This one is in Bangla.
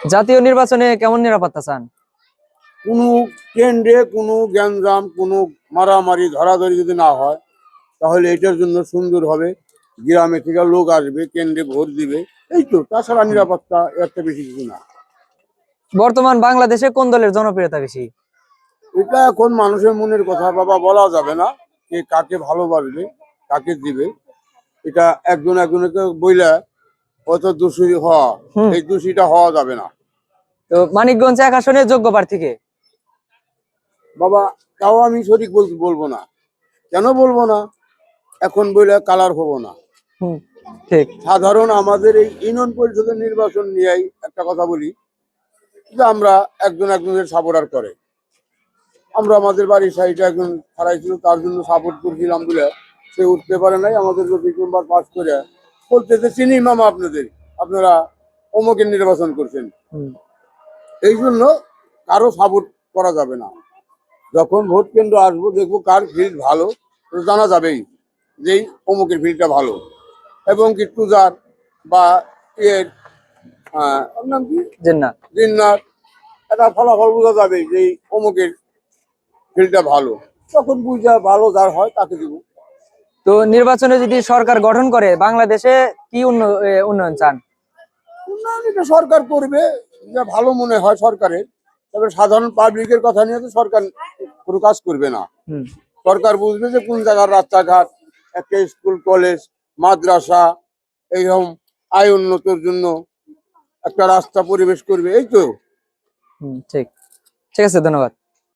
জাতীয় নির্বাচনে কেমন নিরাপত্তা চান? কোনো কেন্দ্রে কোনো গ্যাঞ্জাম, কোনো মারামারি ধরাধরি যদি না হয়, তাহলে এটার জন্য সুন্দর হবে। গ্রামে থেকে লোক আসবে, কেন্দ্রে ভোট দিবে, এই তো। তাছাড়া নিরাপত্তা এর থেকে বেশি কিছু না। বর্তমান বাংলাদেশে কোন দলের জনপ্রিয়তা বেশি? এটা এখন মানুষের মনের কথা বাবা, বলা যাবে না কে কাকে ভালোবাসবে, কাকে দিবে। এটা একজন একজনকে বইলা অত দোষী হওয়া, হুম। এই দোষীটা হওয়া যাবে না তো মানিকগঞ্জ এক আসনে যোগ্য প্রার্থীকে? বাবা। তাও আমি সঠিক বলবো না। কেন বলবো না? এখন বইলে কালার হবো না। হুম, ঠিক। সাধারণ আমাদের এই ইউনিয়ন পরিষদের নির্বাচন নিয়েই একটা কথা বলি, যে আমরা একজন একজনের সাপোর্টার করে। আমরা আমাদের বাড়ির সাইডে একজন হারাইছিল, তার জন্য সাপোর্ট করছিলাম বলে সে উঠতে পারে নাই। আমাদের প্রতিবার পাস করে বলতেছে, চিনি মামা আপনাদের, আপনারা অমুকের নির্বাচন করছেন। হুম, এই জন্য কারো সাপোর্ট করা যাবে না। যখন ভোট কেন্দ্র আসবো, দেখবো কার ফিল্ড ভালো, তো জানা যাবেই যে অমুকের ফিল্ডটা ভালো। এবং কি টুজার বা এর ওর নাম কি, জিন্না। জিন্নার, একটা ফলাফল বোঝা যাবে যে এই অমুকের ফিল্ডটা ভালো। তখন বুঝা ভালো যার হয় তাকে দিব। তো নির্বাচনে যদি সরকার গঠন করে বাংলাদেশে কি উন্নয়ন চান? উন্নয়ন এটা সরকার করবে, যা ভালো মনে হয় সরকারের। তবে সাধারণ পাবলিকের কথা নিয়ে তো সরকার কোনো কাজ করবে না। হুম, সরকার বুঝবে যে কোন জায়গার রাস্তাঘাট, একটা স্কুল কলেজ মাদ্রাসা, এইরকম আয় উন্নতির জন্য একটা রাস্তা পরিবেশ করবে, এই তো। হুম, ঠিক। ঠিক আছে, ধন্যবাদ।